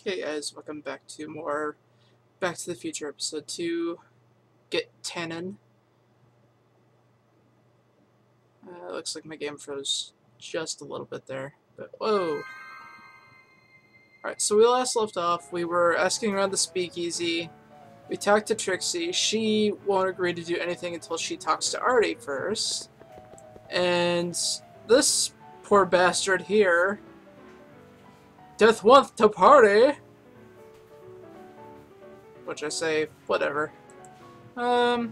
Hey guys, welcome back to more Back to the Future episode 2, Get Tannen. Looks like my game froze just a little bit there, but whoa. Alright, so we last left off, we were asking around the speakeasy, we talked to Trixie, she won't agree to do anything until she talks to Artie first, and this poor bastard here, Death wants to party! Which I say, whatever. Yeah,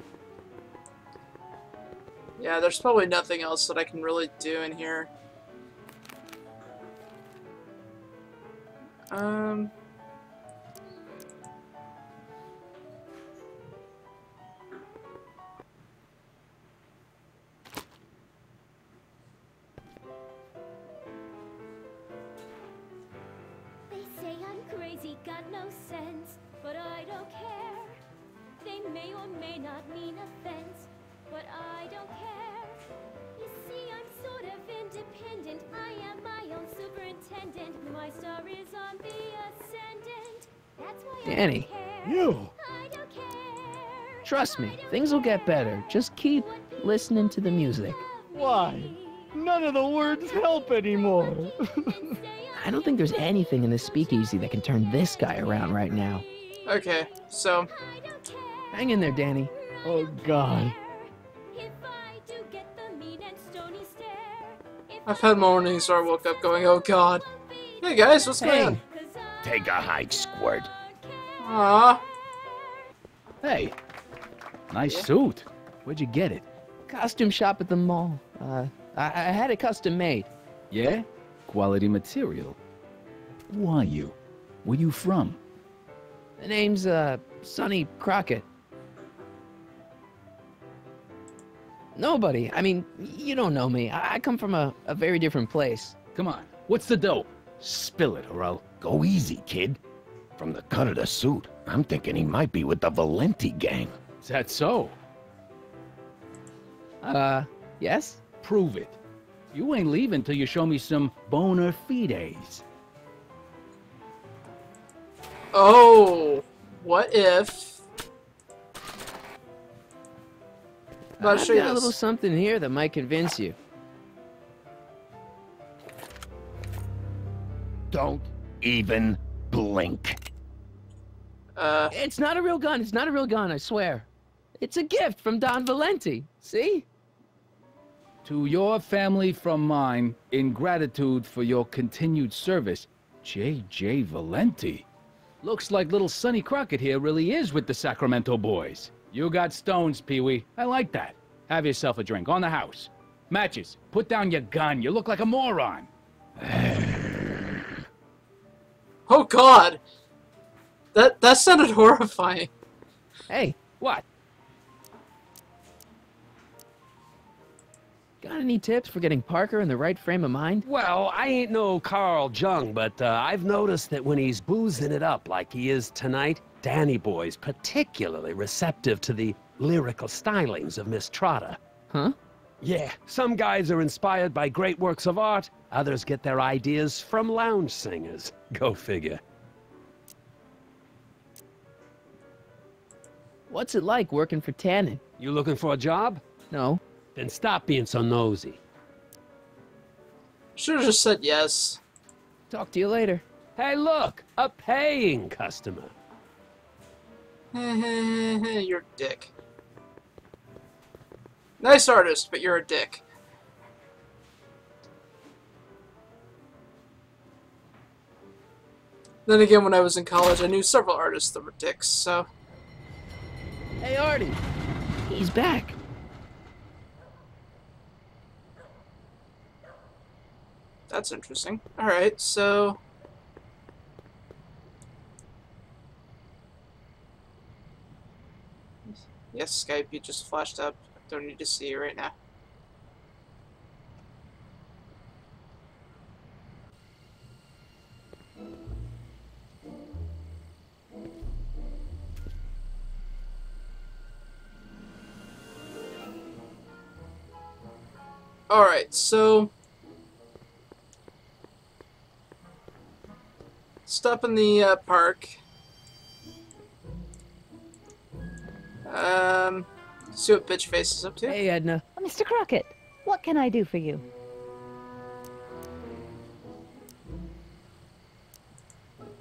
there's probably nothing else that I can really do in here. They say I'm crazy, got no sense, but I don't care. They may or may not mean offense, but I don't care. You see, I'm sort of independent. I am my own superintendent. My star is on the ascendant. That's why Danny, I don't care. You! I don't care. trust me, things will get better. Just keep listening to the music. Why? None of the words help anymore. I don't think there's anything in this speakeasy that can turn this guy around right now. Okay, so, Hang in there, Danny. Oh, God. I've had mornings where I woke up going, oh god. Hey guys, what's going on? Take a hike, Squirt. Aww. Hey, nice suit. Where'd you get it? Costume shop at the mall. I had it custom made. Yeah? Quality material. Who are you? Where you from? The name's, Sonny Crockett. Nobody. I mean, you don't know me. I come from a very different place. Come on, what's the dope? Spill it, or I'll... Go easy, kid. From the cut of the suit, I'm thinking he might be with the Valenti gang. Is that so? Yes? Prove it. You ain't leaving till you show me some bona fides. Oh, what if... I'll I've show you got a little this. something here that might convince you. Don't even blink. It's not a real gun. It's not a real gun, I swear. It's a gift from Don Valenti. See? To your family from mine, in gratitude for your continued service, J.J. Valenti. Looks like little Sonny Crockett here really is with the Sacramento boys. You got stones, Pee-wee. I like that. Have yourself a drink, on the house. Matches, put down your gun. You look like a moron. Oh god! That sounded horrifying. Hey, What? got any tips for getting Parker in the right frame of mind? Well, I ain't no Carl Jung, but I've noticed that when he's boozing it up like he is tonight, Danny Boy's particularly receptive to the lyrical stylings of Miss Trotta. Huh? Yeah, some guys are inspired by great works of art, others get their ideas from lounge singers. Go figure. What's it like working for Tannen? You looking for a job? No. Then stop being so nosy. Should've just said yes. Talk to you later. Hey, look! A paying customer. You're a dick. Nice artist, but you're a dick. Then again, when I was in college, I knew several artists that were dicks, so... Hey, Artie. He's back. That's interesting. Alright, so... Yes, Skype, you just flashed up. Don't need to see you right now. Alright, so... Stop in the park. See what bitch face is up to. Hey, Edna. Mr. Crockett, what can I do for you?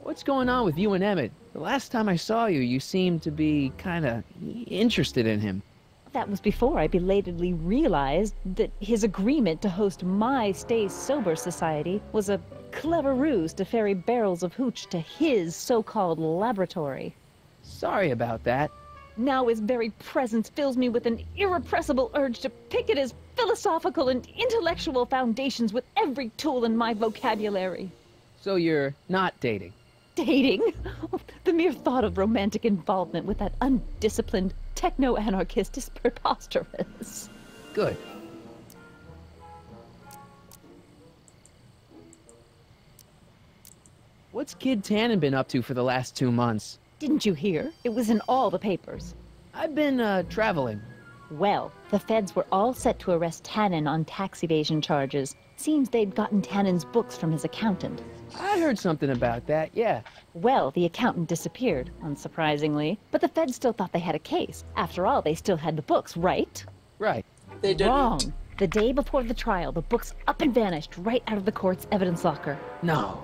What's going on with you and Emmett? The last time I saw you, you seemed to be kinda interested in him. That was before I belatedly realized that his agreement to host my Stay Sober Society was a clever ruse to ferry barrels of hooch to his so-called laboratory. Sorry about that. Now his very presence fills me with an irrepressible urge to pick at his philosophical and intellectual foundations with every tool in my vocabulary. So you're not dating? Dating? The mere thought of romantic involvement with that undisciplined techno-anarchist is preposterous. Good. What's Kid Tannen been up to for the last 2 months? Didn't you hear? It was in all the papers. I've been, traveling. Well, the feds were all set to arrest Tannen on tax evasion charges. Seems they'd gotten Tannen's books from his accountant. I heard something about that, yeah. Well, the accountant disappeared, unsurprisingly. But the feds still thought they had a case. After all, they still had the books, right? Right. They didn't. Wrong. The day before the trial, the books up and vanished right out of the court's evidence locker. No.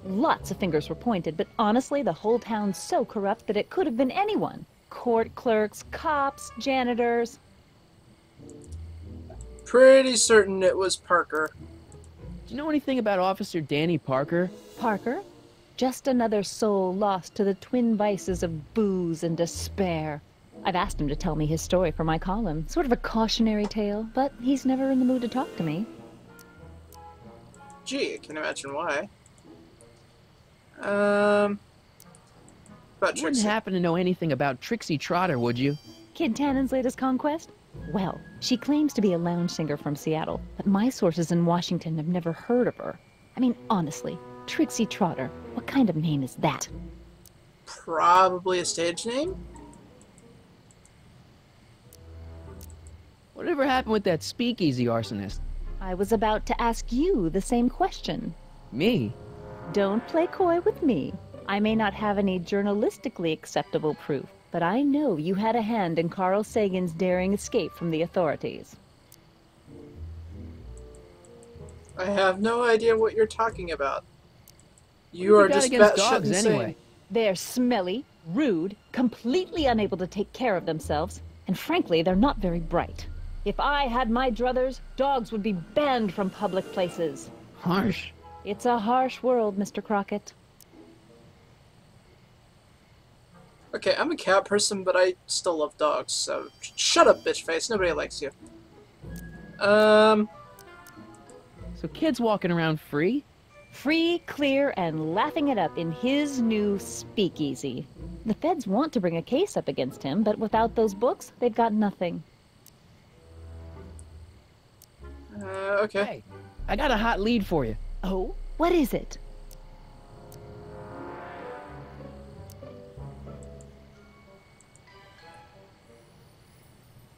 Lots of fingers were pointed, but honestly, the whole town's so corrupt that it could have been anyone. Court clerks, cops, janitors. Pretty certain it was Parker. Do you know anything about Officer Danny Parker? Parker? Just another soul lost to the twin vices of booze and despair. I've asked him to tell me his story for my column. Sort of a cautionary tale, but he's never in the mood to talk to me. Gee, I can imagine why. About Wouldn't Trixie. happen to know anything about Trixie Trotter, would you? Kid Tannen's latest conquest? Well, she claims to be a lounge singer from Seattle, but my sources in Washington have never heard of her. I mean, honestly, Trixie Trotter, what kind of name is that? Probably a stage name? Whatever happened with that speakeasy arsonist? I was about to ask you the same question. Me? Don't play coy with me. I may not have any journalistically acceptable proof, but I know you had a hand in Carl Sagan's daring escape from the authorities. I have no idea what you're talking about. You are got just against batshit dogs insane. anyway? They're smelly, rude, completely unable to take care of themselves, and frankly, they're not very bright. If I had my druthers, dogs would be banned from public places. Harsh. It's a harsh world, Mr. Crockett. Okay, I'm a cat person, but I still love dogs, so shut up, bitch face. Nobody likes you. So kids walking around free? Free, clear, and laughing it up in his new speakeasy. The feds want to bring a case up against him, but without those books, they've got nothing. Okay. Hey, I got a hot lead for you. Oh? What is it?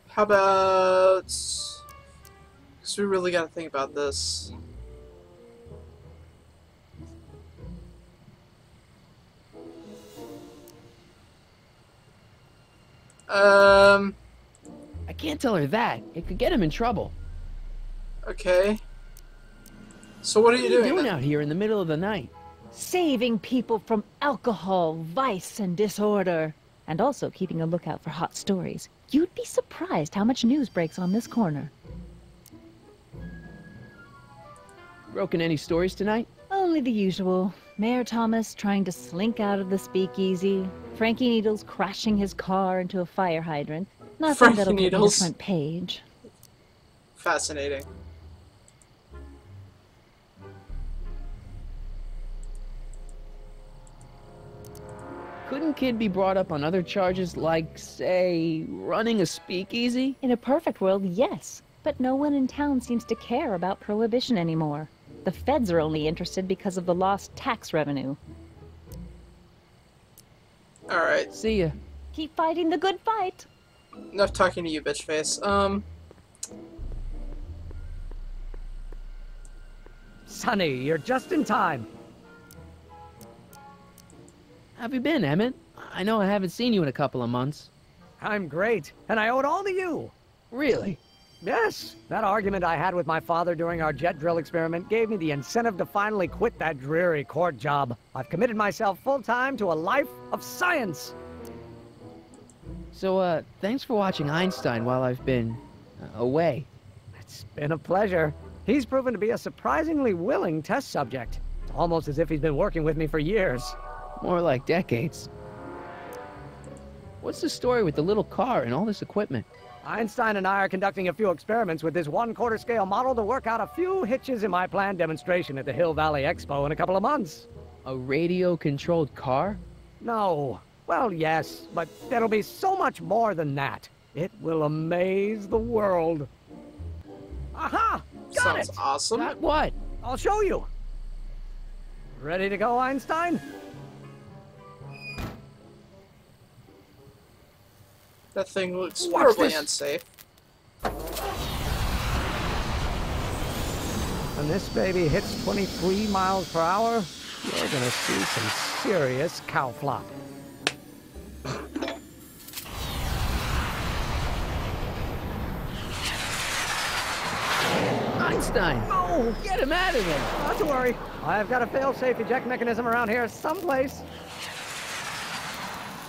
How about... Because we really gotta think about this. I can't tell her that. It could get him in trouble. Okay. So what are you What are you doing doing then? out here in the middle of the night? Saving people from alcohol, vice, and disorder. And also keeping a lookout for hot stories. You'd be surprised how much news breaks on this corner. Broken any stories tonight? Only the usual. Mayor Thomas trying to slink out of the speakeasy. Frankie Needles crashing his car into a fire hydrant. Nothing Frankie that'll get me the Needles. front page. Fascinating. Couldn't Kid be brought up on other charges like, say, running a speakeasy? In a perfect world, yes. But no one in town seems to care about prohibition anymore. The feds are only interested because of the lost tax revenue. Alright. See ya. Keep fighting the good fight. Enough talking to you, bitch face. Sonny, you're just in time. How have you been, Emmett? I know I haven't seen you in a couple of months. I'm great, and I owe it all to you. Really? Yes, that argument I had with my father during our jet drill experiment gave me the incentive to finally quit that dreary court job. I've committed myself full-time to a life of science. So, thanks for watching Einstein while I've been away. It's been a pleasure. He's proven to be a surprisingly willing test subject. It's almost as if he's been working with me for years. More like decades. What's the story with the little car and all this equipment? Einstein and I are conducting a few experiments with this 1/4 scale model to work out a few hitches in my planned demonstration at the Hill Valley Expo in a couple of months. A radio-controlled car? No. Well, yes, but there'll be so much more than that. It will amaze the world. Aha! Got Sounds it! awesome. Got what? I'll show you. Ready to go, Einstein? That thing looks Watch horribly this. unsafe. When this baby hits 23 miles per hour, you're gonna see some serious cow flop. Einstein! No! Get him out of there! Not to worry. I've got a fail-safe eject mechanism around here someplace.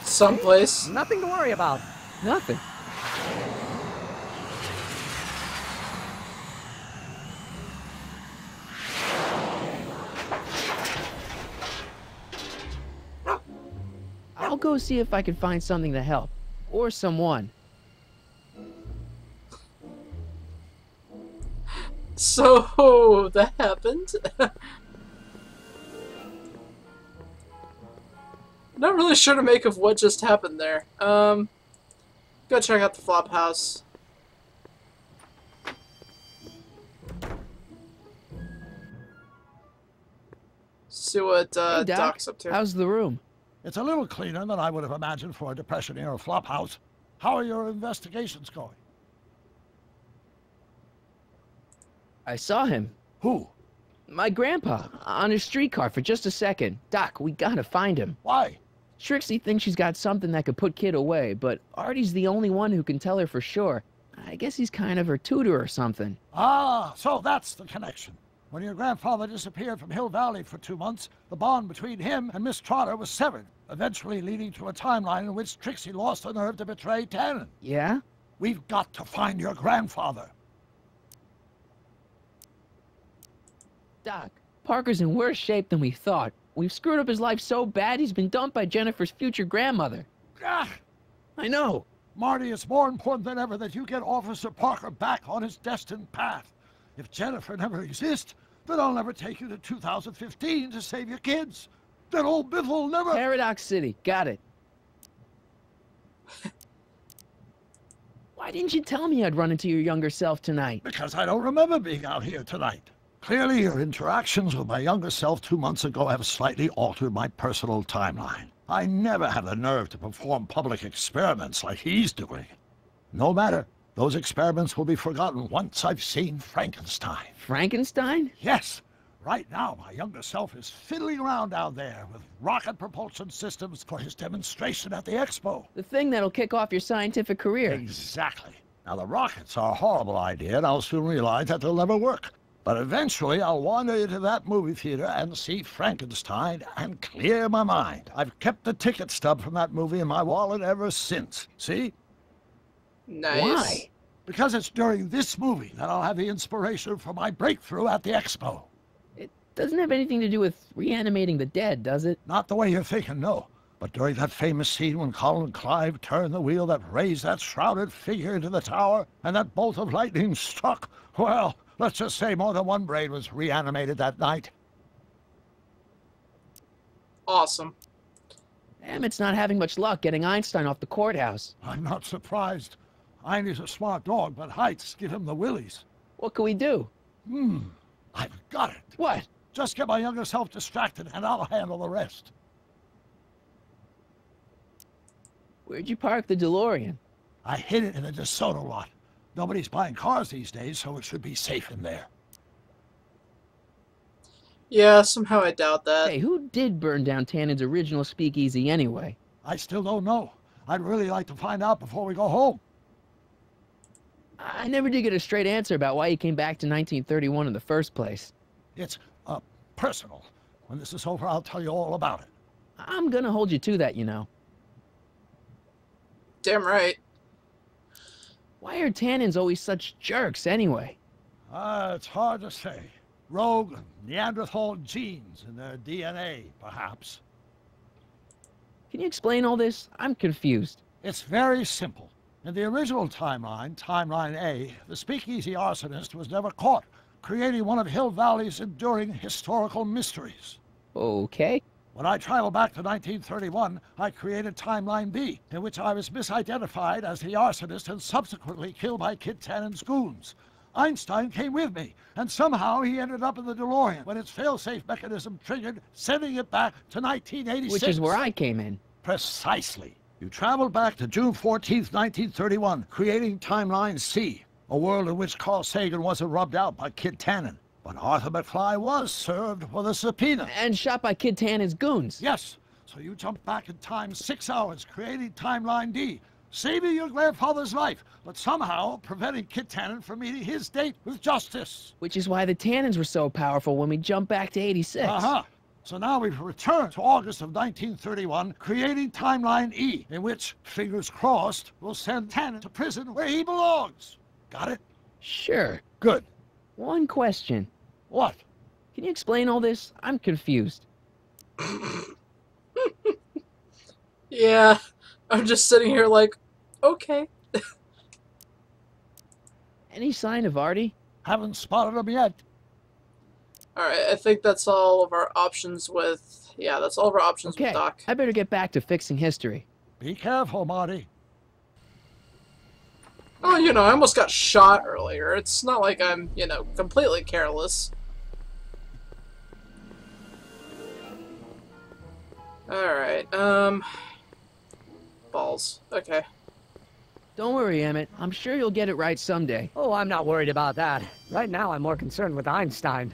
Someplace. Nothing to worry about. Nothing. I'll go see if I can find something to help. Or someone. So that happened. Not really sure to make of what just happened there. Go check out the flop house. See what Hey, Doc. Doc's up to. How's the room? It's a little cleaner than I would have imagined for a Depression-era flophouse. How are your investigations going? I saw him. Who? My grandpa, on his streetcar for just a second. Doc, we gotta find him. Why? Trixie thinks she's got something that could put Kid away, but Artie's the only one who can tell her for sure. I guess he's kind of her tutor or something. Ah, so that's the connection. When your grandfather disappeared from Hill Valley for 2 months, the bond between him and Miss Trotter was severed, eventually leading to a timeline in which Trixie lost the nerve to betray Tannen. Yeah? We've got to find your grandfather. Doc, Parker's in worse shape than we thought. We've screwed up his life so bad he's been dumped by Jennifer's future grandmother. Ah, I know. Marty, it's more important than ever that you get Officer Parker back on his destined path. If Jennifer never exists, then I'll never take you to 2015 to save your kids. Then old Biff will never— Paradox City, got it. Why didn't you tell me I'd run into your younger self tonight? Because I don't remember being out here tonight. Clearly, your interactions with my younger self 2 months ago have slightly altered my personal timeline. I never had the nerve to perform public experiments like he's doing. No matter. Those experiments will be forgotten once I've seen Frankenstein. Frankenstein? Yes. Right now, my younger self is fiddling around down there with rocket propulsion systems for his demonstration at the expo. The thing that'll kick off your scientific career. Exactly. Now, the rockets are a horrible idea, and I'll soon realize that they'll never work. But eventually, I'll wander into that movie theater and see Frankenstein and clear my mind. I've kept the ticket stub from that movie in my wallet ever since. See? Nice. Why? Because it's during this movie that I'll have the inspiration for my breakthrough at the expo. It doesn't have anything to do with reanimating the dead, does it? Not the way you're thinking, no. But during that famous scene when Colin and Clive turned the wheel that raised that shrouded figure into the tower, and that bolt of lightning struck, well, let's just say more than one brain was reanimated that night. Awesome. Emmett's not having much luck getting Einstein off the courthouse. I'm not surprised. Einstein's a smart dog, but heights give him the willies. What can we do? I've got it. What? Just get my younger self distracted, and I'll handle the rest. Where'd you park the DeLorean? I hid it in the DeSoto lot. Nobody's buying cars these days, so it should be safe in there. Yeah, somehow I doubt that. Hey, who did burn down Tannen's original speakeasy anyway? I still don't know. I'd really like to find out before we go home. I never did get a straight answer about why he came back to 1931 in the first place. It's, personal. When this is over, I'll tell you all about it. I'm gonna hold you to that, you know. Damn right. Why are Tannens always such jerks anyway? It's hard to say. Rogue Neanderthal genes in their DNA, perhaps. Can you explain all this? I'm confused. It's very simple. In the original timeline, Timeline A, the speakeasy arsonist was never caught, creating one of Hill Valley's enduring historical mysteries. Okay. When I traveled back to 1931, I created Timeline B, in which I was misidentified as the arsonist and subsequently killed by Kid Tannen's goons. Einstein came with me, and somehow he ended up in the DeLorean when its fail-safe mechanism triggered, sending it back to 1986. Which is where I came in. Precisely. You traveled back to June 14th, 1931, creating Timeline C, a world in which Carl Sagan wasn't rubbed out by Kid Tannen. But Arthur McFly was served with a subpoena. And shot by Kid Tannen's goons. Yes. So you jumped back in time 6 hours, creating Timeline D, saving your grandfather's life, but somehow preventing Kid Tannen from meeting his date with justice. Which is why the Tannens were so powerful when we jumped back to 86. Uh-huh. So now we've returned to August of 1931, creating Timeline E, in which, fingers crossed, we'll send Tannen to prison where he belongs. Got it? Sure. Good. One question. What? Can you explain all this? I'm confused. Yeah, I'm just sitting here like, okay. Any sign of Artie? Haven't spotted him yet. Alright, I think that's all of our options with... Yeah, that's all of our options Okay, with Doc. I better get back to fixing history. Be careful, Marty. Oh, you know, I almost got shot earlier. It's not like I'm, you know, completely careless. Alright, balls. Okay. Don't worry, Emmett. I'm sure you'll get it right someday. Oh, I'm not worried about that. Right now, I'm more concerned with Einstein.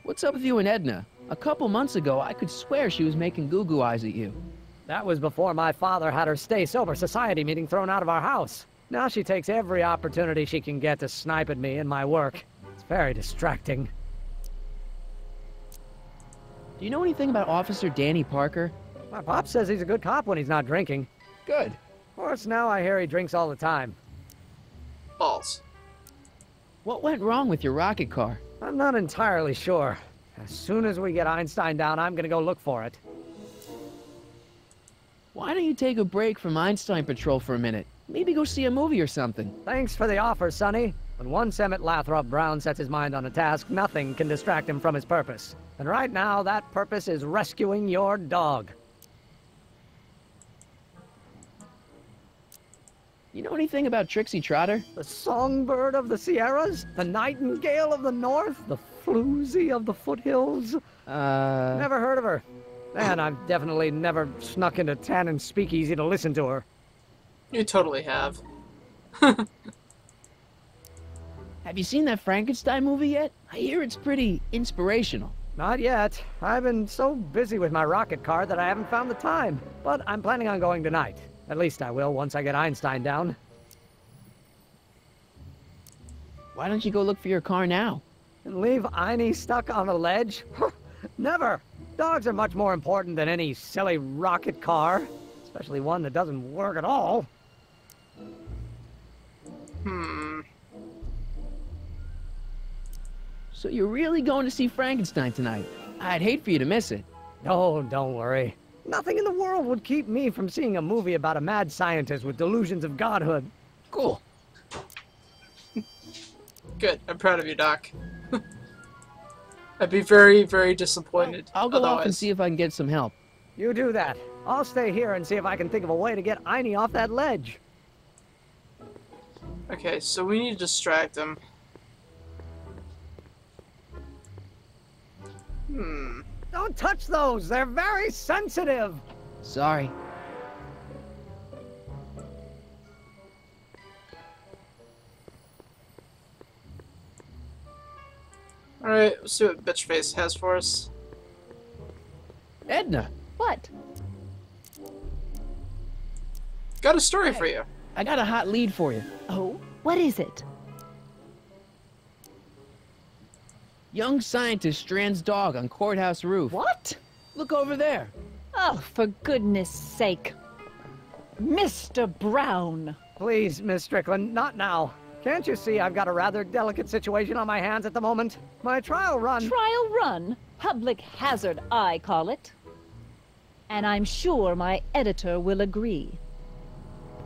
What's up with you and Edna? A couple months ago, I could swear she was making goo-goo eyes at you. That was before my father had her Stay Sober Society meeting thrown out of our house. Now she takes every opportunity she can get to snipe at me and my work. It's very distracting. Do you know anything about Officer Danny Parker? My pop says he's a good cop when he's not drinking. Good. Of course, now I hear he drinks all the time. Balls. What went wrong with your rocket car? I'm not entirely sure. As soon as we get Einstein down, I'm gonna go look for it. Why don't you take a break from Einstein Patrol for a minute? Maybe go see a movie or something. Thanks for the offer, Sonny. When once Emmett Lathrop Brown sets his mind on a task, nothing can distract him from his purpose. And right now, that purpose is rescuing your dog. You know anything about Trixie Trotter? The songbird of the Sierras? The nightingale of the north? The floozy of the foothills? Never heard of her. Man, I've definitely never snuck into Tannen's speakeasy to listen to her. You totally have. Have you seen that Frankenstein movie yet? I hear it's pretty inspirational. Not yet. I've been so busy with my rocket car that I haven't found the time. But I'm planning on going tonight. At least I will once I get Einstein down. Why don't you go look for your car now? And leave Einie stuck on a ledge? Never! Dogs are much more important than any silly rocket car. Especially one that doesn't work at all. So you're really going to see Frankenstein tonight? I'd hate for you to miss it. Oh, don't worry. Nothing in the world would keep me from seeing a movie about a mad scientist with delusions of godhood. Cool. Good. I'm proud of you, Doc. I'd be very, very disappointed. I'll go off and otherwise. see if I can get some help. You do that. I'll stay here and see if I can think of a way to get Einie off that ledge. Okay, so we need to distract him. Don't touch those! They're very sensitive! Sorry. Alright, let's see what Bitchface has for us. Edna, What? Got a story for you. I got a hot lead for you. Oh? What is it? Young scientist strands dog on courthouse roof. What? Look over there. Oh, for goodness sake. Mr. Brown! Please, Miss Strickland, not now. Can't you see I've got a rather delicate situation on my hands at the moment? My trial run... Trial run? Public hazard, I call it. And I'm sure my editor will agree.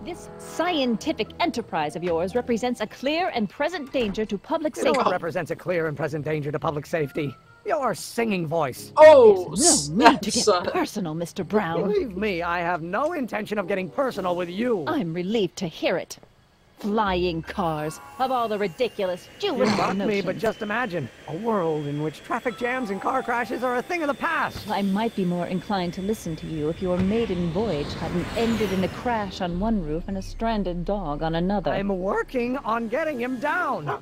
This scientific enterprise of yours represents a clear and present danger to public You know safety. what represents a clear and present danger to public safety? Your singing voice. Oh, There's no need to get son. personal, Mr. Brown. Believe me, I have no intention of getting personal with you. I'm relieved to hear it. Flying cars, of all the ridiculous You juvenile mock me, notions. but just imagine a world in which traffic jams and car crashes are a thing of the past. I might be more inclined to listen to you if your maiden voyage hadn't ended in a crash on one roof and a stranded dog on another. I'm working on getting him down.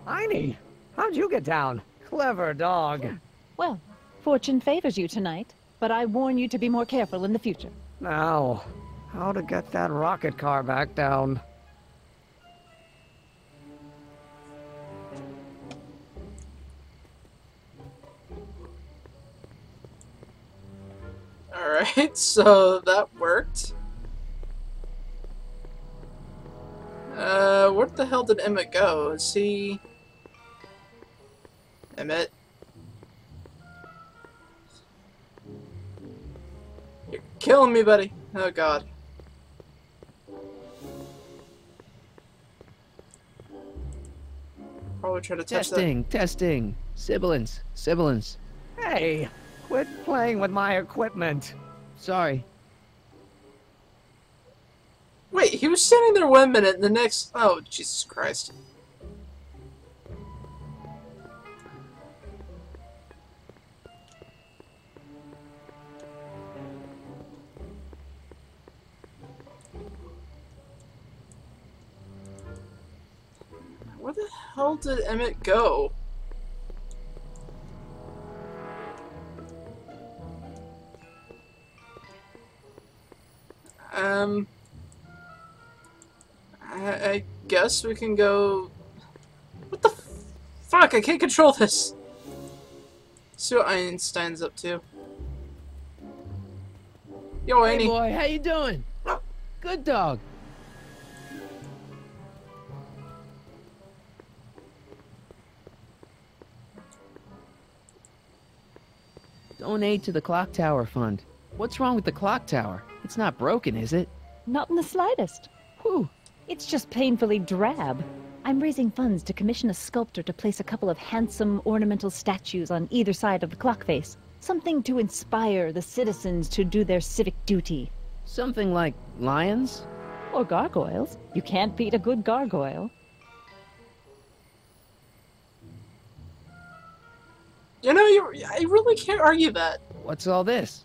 Einie, how'd you get down? Clever dog. Well, fortune favors you tonight, but I warn you to be more careful in the future. Now, how to get that rocket car back down? Alright, so that worked. Where the hell did Emmett go? Is he... Emmett? You're killing me, buddy. Oh god. Probably try to touch Testing. Sibilance. Hey, quit playing with my equipment. Sorry. that. Wait, he was standing there 1 minute and the next... Oh, Jesus Christ. Where the hell did Emmett go? I guess we can go... What the fuck? I can't control this! See what Einstein's up to. Yo, Hey Annie. boy, how you doing? Good dog. Donate to the clock tower fund. What's wrong with the clock tower? It's not broken, is it? Not in the slightest. Whew. It's just painfully drab. I'm raising funds to commission a sculptor to place a couple of handsome ornamental statues on either side of the clock face. Something to inspire the citizens to do their civic duty. Something like lions? Or gargoyles. You can't beat a good gargoyle. You know, I really can't argue that. What's all this?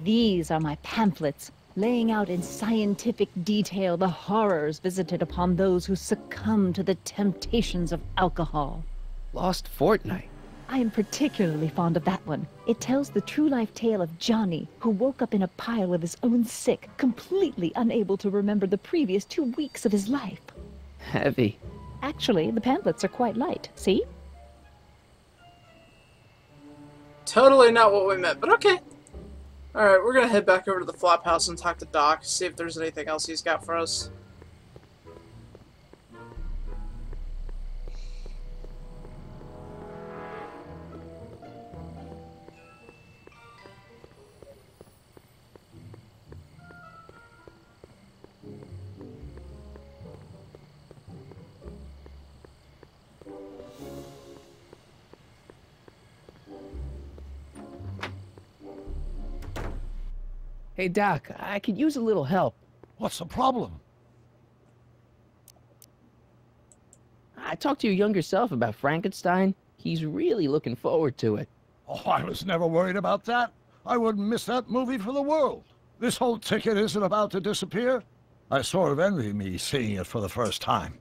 These are my pamphlets, laying out in scientific detail the horrors visited upon those who succumb to the temptations of alcohol. Lost Fortnight. I am particularly fond of that one. It tells the true-life tale of Johnny, who woke up in a pile of his own sick, completely unable to remember the previous 2 weeks of his life. Heavy. Actually, the pamphlets are quite light, see? Totally not what we meant, but okay. Alright, we're gonna head back over to the flop house and talk to Doc, see if there's anything else he's got for us. Hey Doc, I could use a little help. What's the problem? I talked to your younger self about Frankenstein. He's really looking forward to it. Oh, I was never worried about that. I wouldn't miss that movie for the world. This whole ticket isn't about to disappear. I sort of envy me seeing it for the first time.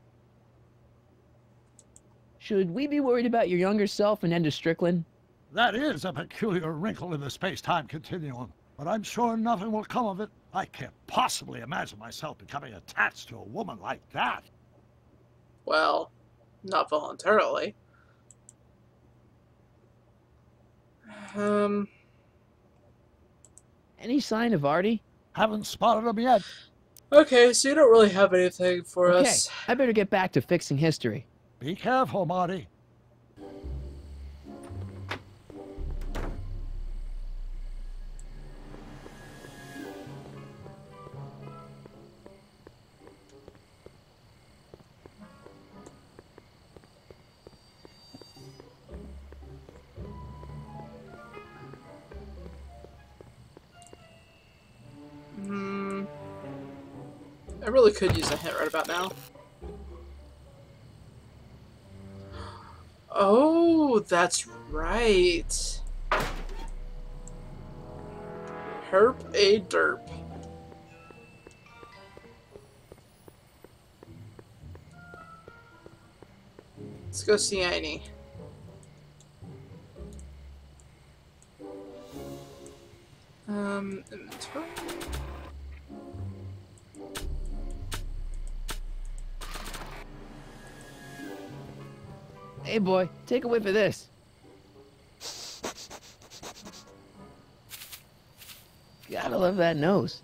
Should we be worried about your younger self and Enda Strickland? That is a peculiar wrinkle in the space-time continuum, but I'm sure nothing will come of it. I can't possibly imagine myself becoming attached to a woman like that. Well, not voluntarily. Any sign of Artie? Haven't spotted him yet. Okay, so you don't really have anything for Okay, us. I better get back to fixing history. Be careful, Marty. I really could use a hint right about now. Oh, that's right. Herp a derp. Let's go see Einstein. Inventory. Hey boy, take a whiff of this. Gotta love that nose.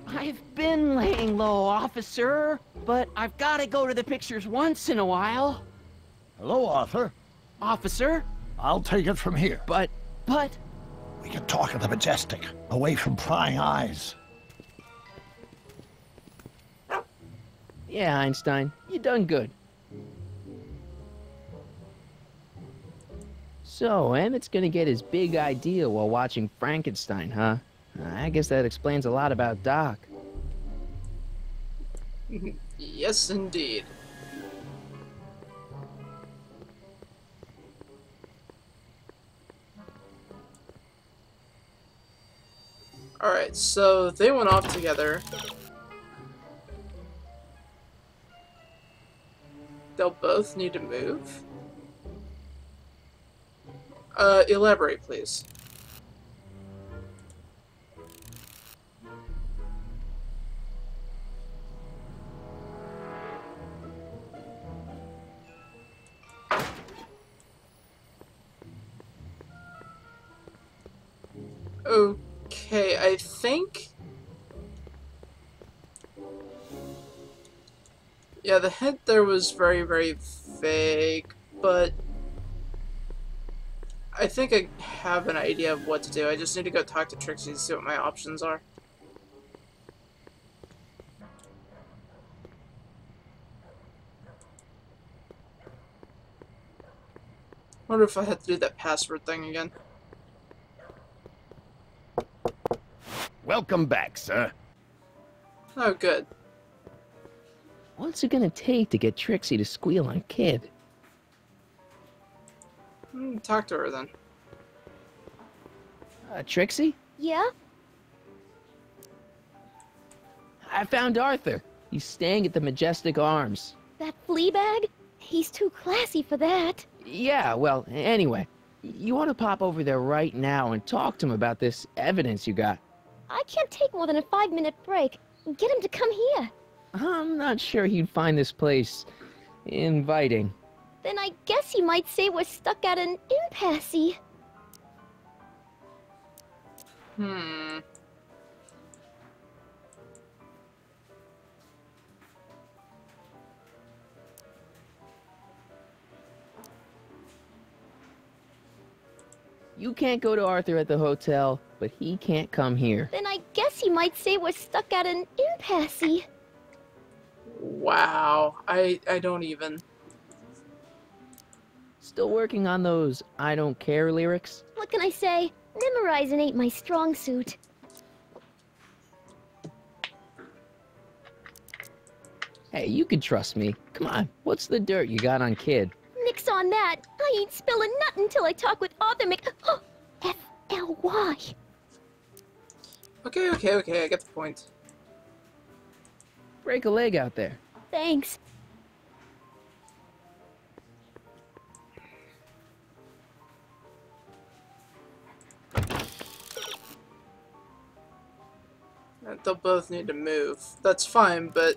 I've been laying low, officer, but I've gotta go to the pictures once in a while. Hello, Arthur. Officer? I'll take it from here. But... We can talk at the Majestic, away from prying eyes. Yeah, Einstein, you done good. So, Emmett's gonna get his big idea while watching Frankenstein, huh? I guess that explains a lot about Doc. Yes, indeed. Alright, so they went off together. They'll both need to move? Elaborate, please. Okay, I think... Yeah, the hint there was very, very vague, but... I think I have an idea of what to do. I just need to go talk to Trixie to see what my options are. Wonder if I had to do that password thing again. Welcome back, sir. Oh, good. What's it gonna take to get Trixie to squeal on Kid? Talk to her then. Trixie? Yeah? I found Arthur. He's staying at the Majestic Arms. That flea bag? He's too classy for that. Yeah, well, anyway. You want to pop over there right now and talk to him about this evidence you got? I can't take more than a 5-minute break. Get him to come here. I'm not sure he'd find this place inviting. Then I guess he might say we're stuck at an impasse. You can't go to Arthur at the hotel, but he can't come here. Then I guess he might say we're stuck at an impasse. Wow, I don't even... Still working on those I don't care lyrics? What can I say? Memorizing ain't my strong suit. Hey, you can trust me. Come on, what's the dirt you got on Kid? Nix on that. I ain't spilling nothing till I talk with Arthur F-L-Y. Okay, okay, okay, I get the point. Break a leg out there. Thanks. They'll both need to move. That's fine, but...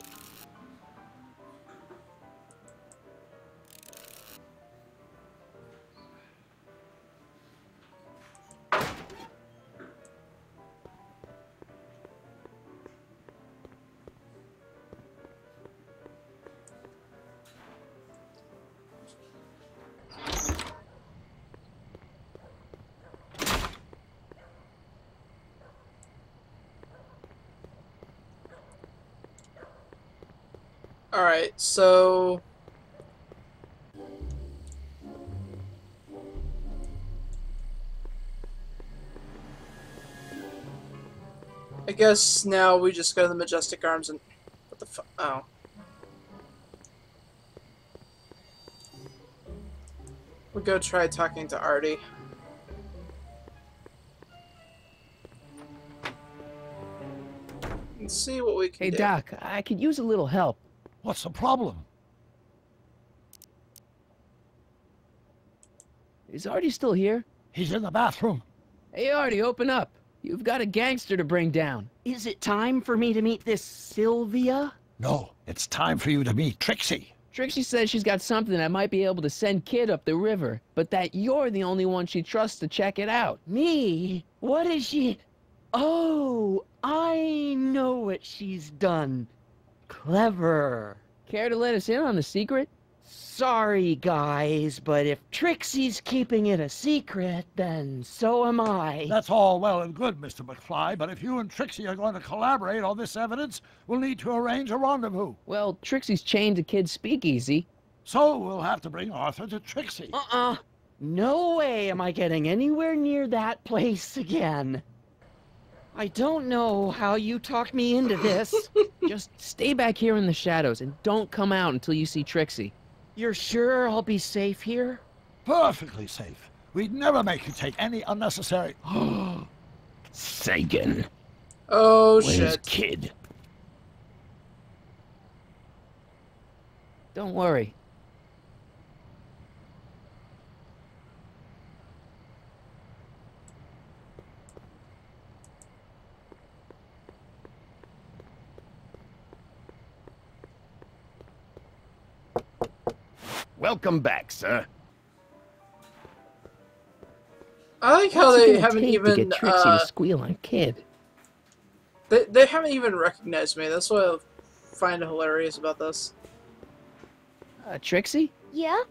Alright, so... I guess now we just go to the Majestic Arms and... What the fuck? Oh. We'll go try talking to Artie. And see what we can Hey, do. Doc, I could use a little help. What's the problem? Is Artie still here? He's in the bathroom. Hey, Artie, open up. You've got a gangster to bring down. Is it time for me to meet this Sylvia? No, it's time for you to meet Trixie. Trixie says she's got something that might be able to send Kid up the river, but that you're the only one she trusts to check it out. Me? What is she? Oh, I know what she's done. Clever. Care to let us in on the secret? Sorry, guys, but if Trixie's keeping it a secret, then so am I. That's all well and good, Mr. McFly, but if you and Trixie are going to collaborate on this evidence, we'll need to arrange a rendezvous. Well, Trixie's chained to Kid's speakeasy. So we'll have to bring Arthur to Trixie. No way am I getting anywhere near that place again. I don't know how you talked me into this. Just stay back here in the shadows and don't come out until you see Trixie. You're sure I'll be safe here? Perfectly safe. We'd never make you take any unnecessary... Sagan. Oh, Where's shit. Kid? Don't worry. Welcome back, sir. I like how What's it they gonna haven't take to even, get Trixie to squeal on Kid? they haven't even recognized me. That's what I find hilarious about this. Trixie? Yeah?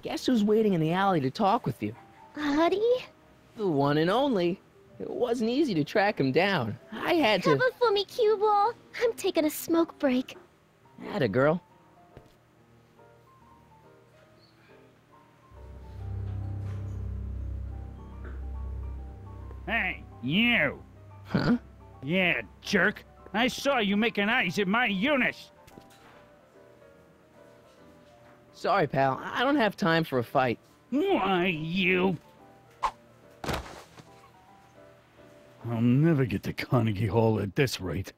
Guess who's waiting in the alley to talk with you? Artie? The one and only. It wasn't easy to track him down. I had to... Cover for me, cue ball. I'm taking a smoke break. Atta girl. Hey, you! Huh? Yeah, jerk. I saw you making eyes at my Eunice! Sorry, pal. I don't have time for a fight. Why, you... I'll never get to Carnegie Hall at this rate.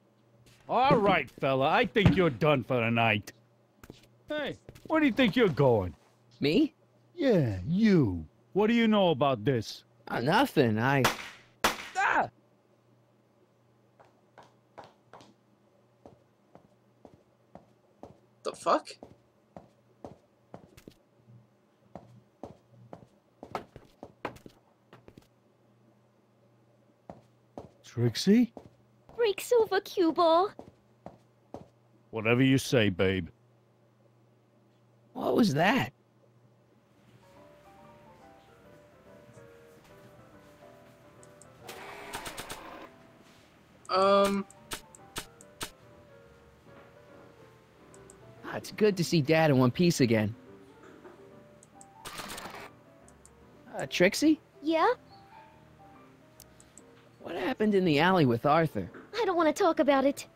All right, fella, I think you're done for the night. Hey, where do you think you're going? Me? Yeah, you. What do you know about this? Nothing. Ah! The fuck? Trixie? Break's over, cue ball. Whatever you say, babe. What was that? It's good to see Dad in one piece again. Trixie? Yeah? What happened in the alley with Arthur? I don't want to talk about it.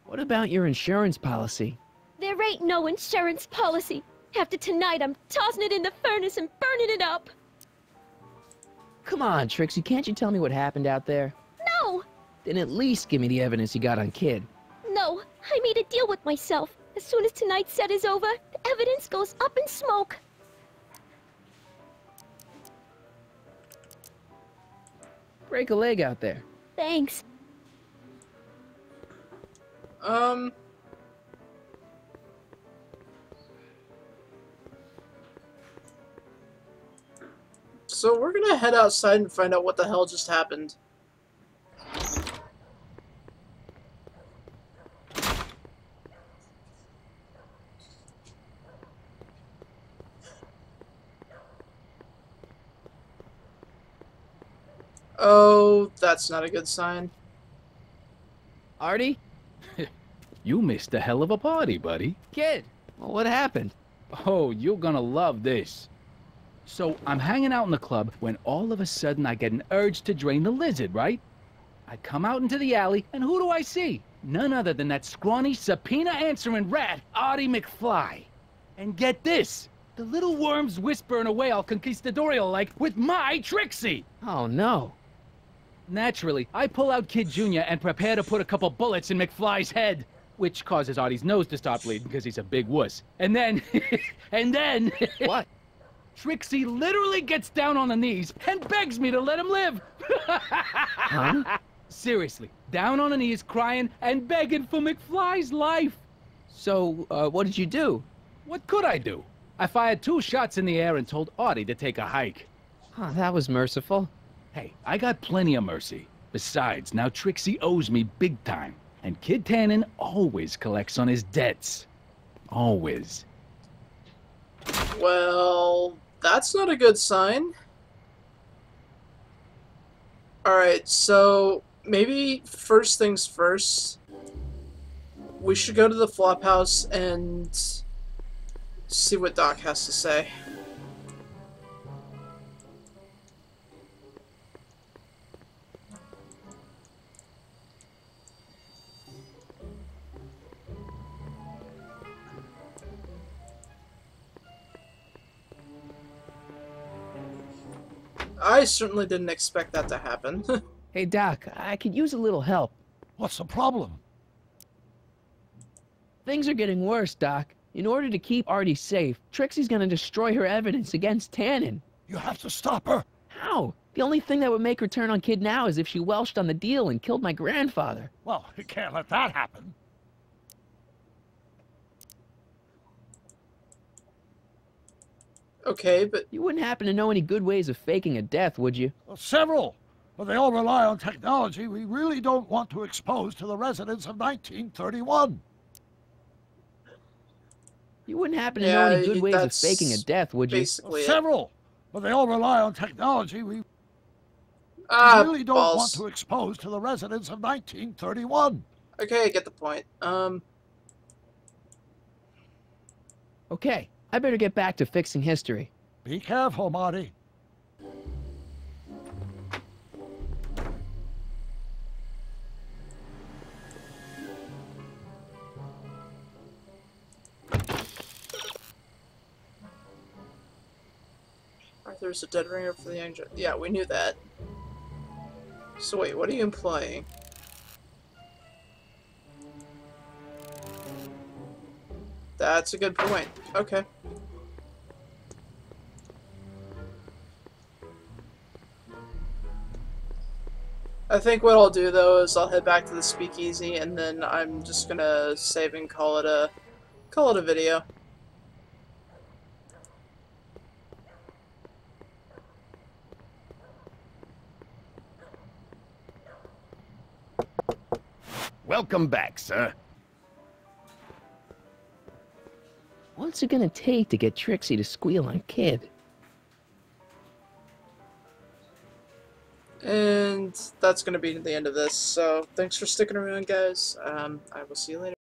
What about your insurance policy? There ain't no insurance policy. After tonight, I'm tossing it in the furnace and burning it up. Come on, Trixie, can't you tell me what happened out there? No! Then at least give me the evidence you got on Kid. No, I made a deal with myself. As soon as tonight's set is over, the evidence goes up in smoke. Break a leg out there. Thanks. So we're gonna head outside and find out what the hell just happened. Oh, that's not a good sign. Artie? You missed a hell of a party, buddy. Kid! Well, what happened? Oh, you're gonna love this. So, I'm hanging out in the club when all of a sudden I get an urge to drain the lizard, right? I come out into the alley, and who do I see? None other than that scrawny, subpoena-answering rat, Artie McFly. And get this! The little worm's whispering away all conquistadorial-like with my Trixie! Oh, no. Naturally, I pull out Kid Jr. and prepare to put a couple bullets in McFly's head, which causes Artie's nose to start bleeding because he's a big wuss. And then... and then... What? Trixie literally gets down on her knees and begs me to let him live. Huh? Seriously, down on her knees crying and begging for McFly's life. So, what did you do? What could I do? I fired 2 shots in the air and told Artie to take a hike. Huh, that was merciful. Hey, I got plenty of mercy. Besides, now Trixie owes me big time. And Kid Tannen always collects on his debts. Always. Well, that's not a good sign. Alright, so maybe first things first, we should go to the Flophouse and see what Doc has to say. I certainly didn't expect that to happen. Hey, Doc, I could use a little help. What's the problem? Things are getting worse, Doc. In order to keep Artie safe, Trixie's gonna destroy her evidence against Tannen. You have to stop her. How? The only thing that would make her turn on Kid now is if she welched on the deal and killed my grandfather. Well, you can't let that happen. Okay, but You wouldn't happen to know any good ways of faking a death, would you? Well, several, but they all rely on technology we really don't want to expose to the residents of 1931. You wouldn't happen to know any good ways of that's faking a death, would you? basically it. Several, but they all rely on technology we really don't want balls. to expose to the residents of 1931. Okay, I get the point. Okay, I better get back to fixing history. Be careful, Marty. Arthur's a dead ringer for the young judge. Yeah, we knew that. So wait, what are you implying? That's a good point. Okay. I think what I'll do though is I'll head back to the speakeasy and then I'm just gonna save and call it a video. Welcome back, sir. What's it gonna take to get Trixie to squeal on Kid? And that's gonna be the end of this. So thanks for sticking around, guys. I will see you later.